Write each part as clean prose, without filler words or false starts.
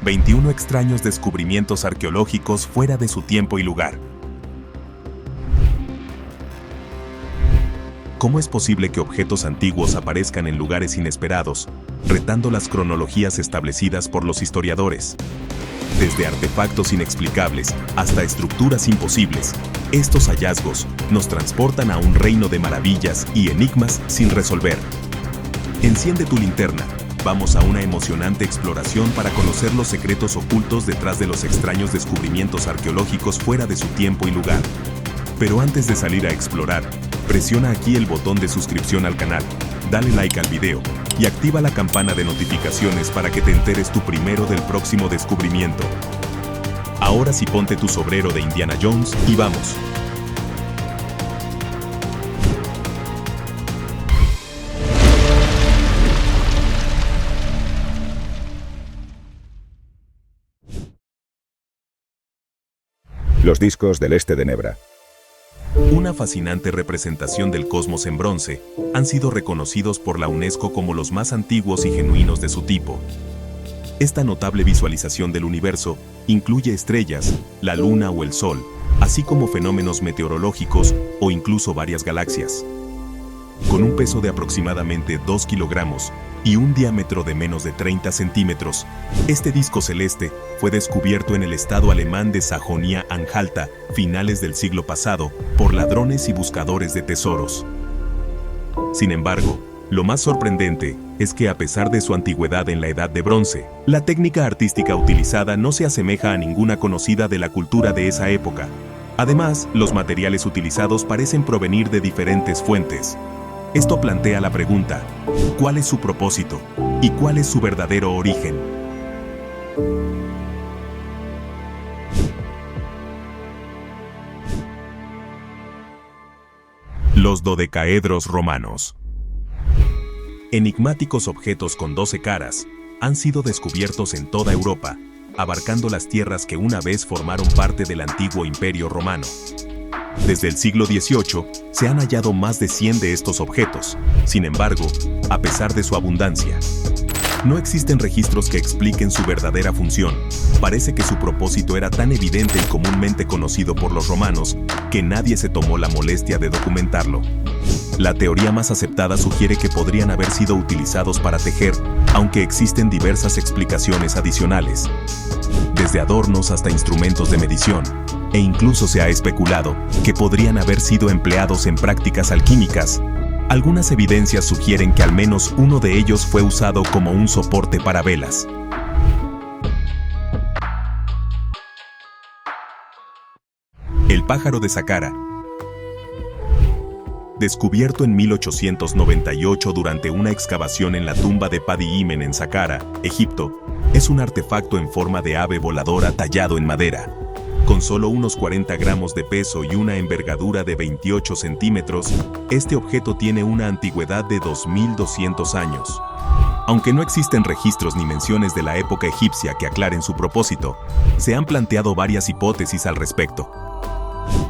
21 extraños descubrimientos arqueológicos fuera de su tiempo y lugar. ¿Cómo es posible que objetos antiguos aparezcan en lugares inesperados, retando las cronologías establecidas por los historiadores? Desde artefactos inexplicables hasta estructuras imposibles, estos hallazgos nos transportan a un reino de maravillas y enigmas sin resolver. Enciende tu linterna. Vamos a una emocionante exploración para conocer los secretos ocultos detrás de los extraños descubrimientos arqueológicos fuera de su tiempo y lugar. Pero antes de salir a explorar, presiona aquí el botón de suscripción al canal, dale like al video y activa la campana de notificaciones para que te enteres tú primero del próximo descubrimiento. Ahora sí, ponte tu sombrero de Indiana Jones y vamos. Los discos del este de Nebra. Una fascinante representación del cosmos en bronce, han sido reconocidos por la UNESCO como los más antiguos y genuinos de su tipo. Esta notable visualización del universo incluye estrellas, la luna o el sol, así como fenómenos meteorológicos o incluso varias galaxias. Con un peso de aproximadamente 2 kilogramos y un diámetro de menos de 30 centímetros, este disco celeste fue descubierto en el estado alemán de Sajonia-Anhalta, finales del siglo pasado, por ladrones y buscadores de tesoros. Sin embargo, lo más sorprendente es que a pesar de su antigüedad en la Edad de Bronce, la técnica artística utilizada no se asemeja a ninguna conocida de la cultura de esa época. Además, los materiales utilizados parecen provenir de diferentes fuentes. Esto plantea la pregunta: ¿cuál es su propósito? ¿Y cuál es su verdadero origen? Los dodecaedros romanos. Enigmáticos objetos con 12 caras han sido descubiertos en toda Europa, abarcando las tierras que una vez formaron parte del antiguo Imperio Romano. Desde el siglo XVIII se han hallado más de 100 de estos objetos. Sin embargo, a pesar de su abundancia, no existen registros que expliquen su verdadera función. Parece que su propósito era tan evidente y comúnmente conocido por los romanos que nadie se tomó la molestia de documentarlo. La teoría más aceptada sugiere que podrían haber sido utilizados para tejer, aunque existen diversas explicaciones adicionales. Desde adornos hasta instrumentos de medición, e incluso se ha especulado que podrían haber sido empleados en prácticas alquímicas. Algunas evidencias sugieren que al menos uno de ellos fue usado como un soporte para velas. El pájaro de Saqqara. Descubierto en 1898 durante una excavación en la tumba de Padi Imen en Saqqara, Egipto, es un artefacto en forma de ave voladora tallado en madera. Con solo unos 40 gramos de peso y una envergadura de 28 centímetros, este objeto tiene una antigüedad de 2200 años. Aunque no existen registros ni menciones de la época egipcia que aclaren su propósito, se han planteado varias hipótesis al respecto.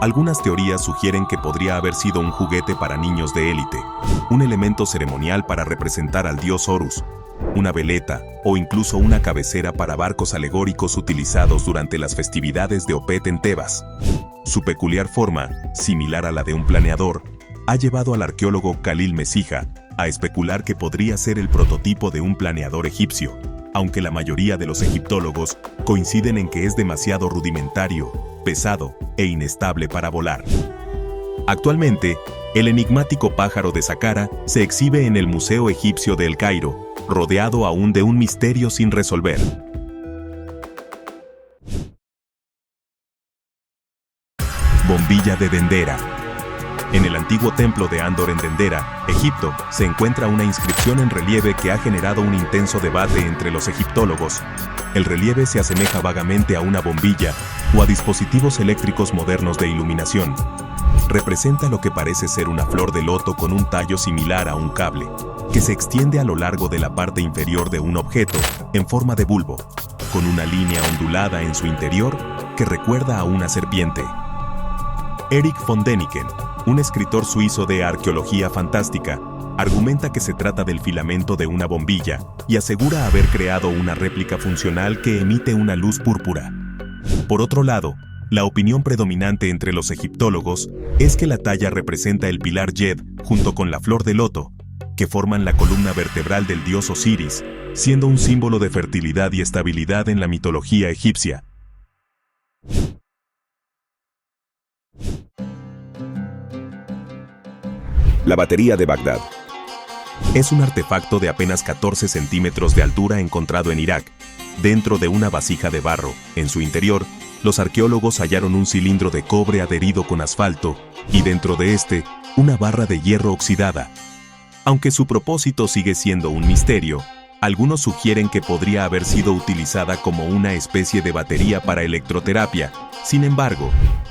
Algunas teorías sugieren que podría haber sido un juguete para niños de élite, un elemento ceremonial para representar al dios Horus, una veleta o incluso una cabecera para barcos alegóricos utilizados durante las festividades de Opet en Tebas. Su peculiar forma, similar a la de un planeador, ha llevado al arqueólogo Khalil Mesija a especular que podría ser el prototipo de un planeador egipcio, aunque la mayoría de los egiptólogos coinciden en que es demasiado rudimentario, pesado e inestable para volar. Actualmente, el enigmático pájaro de Saqqara se exhibe en el Museo Egipcio de El Cairo, rodeado aún de un misterio sin resolver. Bombilla de Dendera. En el antiguo templo de Andor en Dendera, Egipto, se encuentra una inscripción en relieve que ha generado un intenso debate entre los egiptólogos. El relieve se asemeja vagamente a una bombilla o a dispositivos eléctricos modernos de iluminación. Representa lo que parece ser una flor de loto con un tallo similar a un cable, que se extiende a lo largo de la parte inferior de un objeto, en forma de bulbo, con una línea ondulada en su interior que recuerda a una serpiente. Erich von Däniken, un escritor suizo de arqueología fantástica, argumenta que se trata del filamento de una bombilla y asegura haber creado una réplica funcional que emite una luz púrpura. Por otro lado, la opinión predominante entre los egiptólogos es que la talla representa el pilar Yed junto con la flor de loto, que forman la columna vertebral del dios Osiris, siendo un símbolo de fertilidad y estabilidad en la mitología egipcia. La batería de Bagdad. Es un artefacto de apenas 14 centímetros de altura encontrado en Irak, dentro de una vasija de barro. En su interior, los arqueólogos hallaron un cilindro de cobre adherido con asfalto y dentro de este, una barra de hierro oxidada. Aunque su propósito sigue siendo un misterio, algunos sugieren que podría haber sido utilizada como una especie de batería para electroterapia. Sin embargo,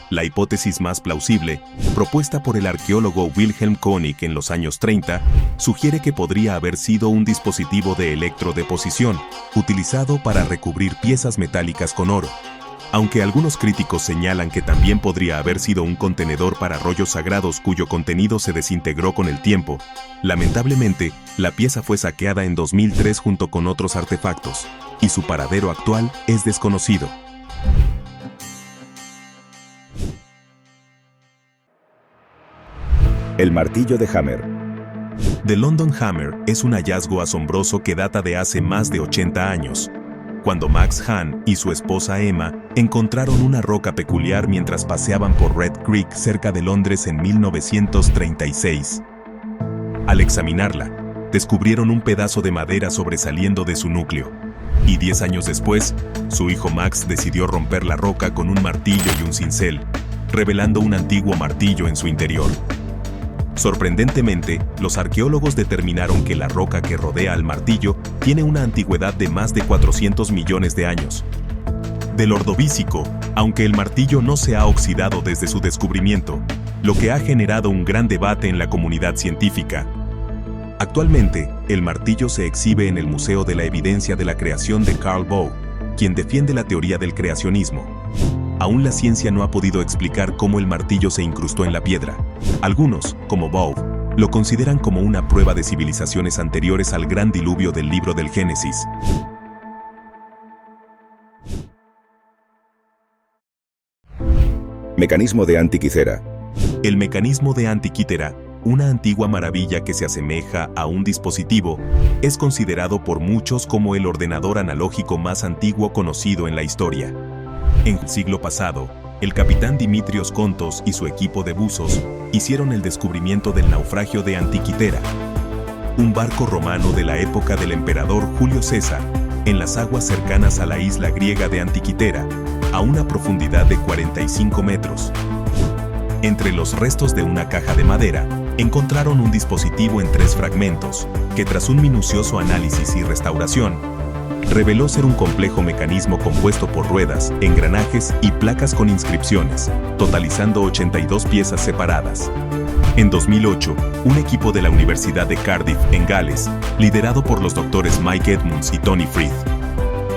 la hipótesis más plausible, propuesta por el arqueólogo Wilhelm König en los años 30, sugiere que podría haber sido un dispositivo de electrodeposición, utilizado para recubrir piezas metálicas con oro. Aunque algunos críticos señalan que también podría haber sido un contenedor para rollos sagrados cuyo contenido se desintegró con el tiempo, lamentablemente, la pieza fue saqueada en 2003 junto con otros artefactos, y su paradero actual es desconocido. El martillo de Hammer. The London Hammer es un hallazgo asombroso que data de hace más de 80 años, cuando Max Hahn y su esposa Emma encontraron una roca peculiar mientras paseaban por Red Creek cerca de Londres en 1936. Al examinarla, descubrieron un pedazo de madera sobresaliendo de su núcleo, y 10 años después, su hijo Max decidió romper la roca con un martillo y un cincel, revelando un antiguo martillo en su interior. Sorprendentemente, los arqueólogos determinaron que la roca que rodea al martillo tiene una antigüedad de más de 400 millones de años. Del Ordovícico, aunque el martillo no se ha oxidado desde su descubrimiento, lo que ha generado un gran debate en la comunidad científica. Actualmente, el martillo se exhibe en el Museo de la Evidencia de la Creación de Carl Bow, quien defiende la teoría del creacionismo. Aún la ciencia no ha podido explicar cómo el martillo se incrustó en la piedra. Algunos, como Bow, lo consideran como una prueba de civilizaciones anteriores al gran diluvio del libro del Génesis. Mecanismo de Antiquicera. El mecanismo de Antiquítera, una antigua maravilla que se asemeja a un dispositivo, es considerado por muchos como el ordenador analógico más antiguo conocido en la historia. En el siglo pasado, el capitán Dimitrios Kontos y su equipo de buzos hicieron el descubrimiento del naufragio de Antiquitera, un barco romano de la época del emperador Julio César, en las aguas cercanas a la isla griega de Antiquitera, a una profundidad de 45 metros. Entre los restos de una caja de madera, encontraron un dispositivo en 3 fragmentos, que tras un minucioso análisis y restauración, reveló ser un complejo mecanismo compuesto por ruedas, engranajes y placas con inscripciones, totalizando 82 piezas separadas. En 2008, un equipo de la Universidad de Cardiff, en Gales, liderado por los doctores Mike Edmunds y Tony Frith,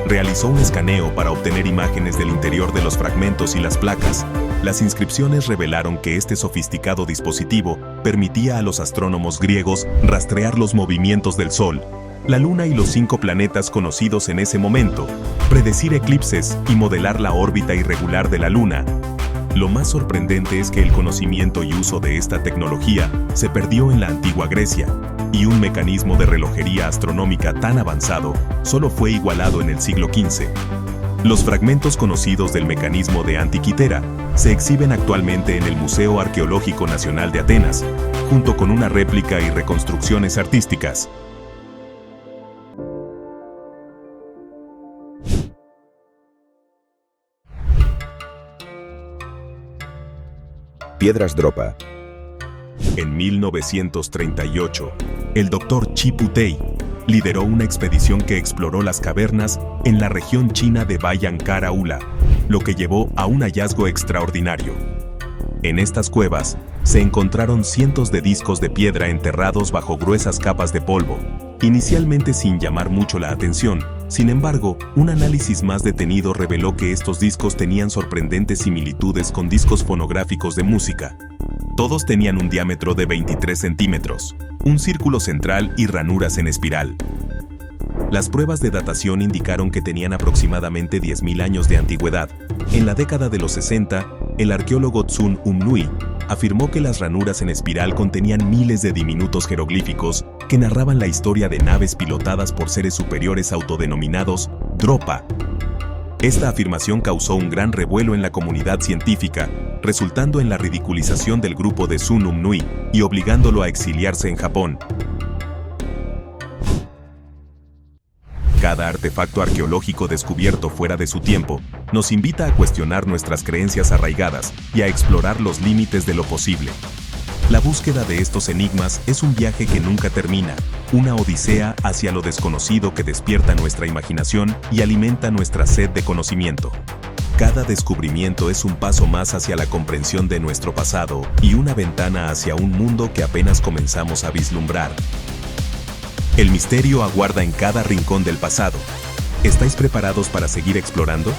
realizó un escaneo para obtener imágenes del interior de los fragmentos y las placas. Las inscripciones revelaron que este sofisticado dispositivo permitía a los astrónomos griegos rastrear los movimientos del Sol, la Luna y los 5 planetas conocidos en ese momento, predecir eclipses y modelar la órbita irregular de la Luna. Lo más sorprendente es que el conocimiento y uso de esta tecnología se perdió en la antigua Grecia, y un mecanismo de relojería astronómica tan avanzado solo fue igualado en el siglo XV. Los fragmentos conocidos del mecanismo de Antiquitera se exhiben actualmente en el Museo Arqueológico Nacional de Atenas, junto con una réplica y reconstrucciones artísticas. Piedras Dropa. En 1938, el Dr. Chiputei lideró una expedición que exploró las cavernas en la región china de Bayankara Ula, lo que llevó a un hallazgo extraordinario. En estas cuevas se encontraron cientos de discos de piedra enterrados bajo gruesas capas de polvo, inicialmente sin llamar mucho la atención. Sin embargo, un análisis más detenido reveló que estos discos tenían sorprendentes similitudes con discos fonográficos de música. Todos tenían un diámetro de 23 centímetros, un círculo central y ranuras en espiral. Las pruebas de datación indicaron que tenían aproximadamente 10.000 años de antigüedad. En la década de los 60, el arqueólogo Tsun Umnui afirmó que las ranuras en espiral contenían miles de diminutos jeroglíficos que narraban la historia de naves pilotadas por seres superiores autodenominados Dropa. Esta afirmación causó un gran revuelo en la comunidad científica, resultando en la ridiculización del grupo de Tsun Umnui y obligándolo a exiliarse en Japón. Cada artefacto arqueológico descubierto fuera de su tiempo nos invita a cuestionar nuestras creencias arraigadas y a explorar los límites de lo posible. La búsqueda de estos enigmas es un viaje que nunca termina, una odisea hacia lo desconocido que despierta nuestra imaginación y alimenta nuestra sed de conocimiento. Cada descubrimiento es un paso más hacia la comprensión de nuestro pasado y una ventana hacia un mundo que apenas comenzamos a vislumbrar. El misterio aguarda en cada rincón del pasado. ¿Estáis preparados para seguir explorando?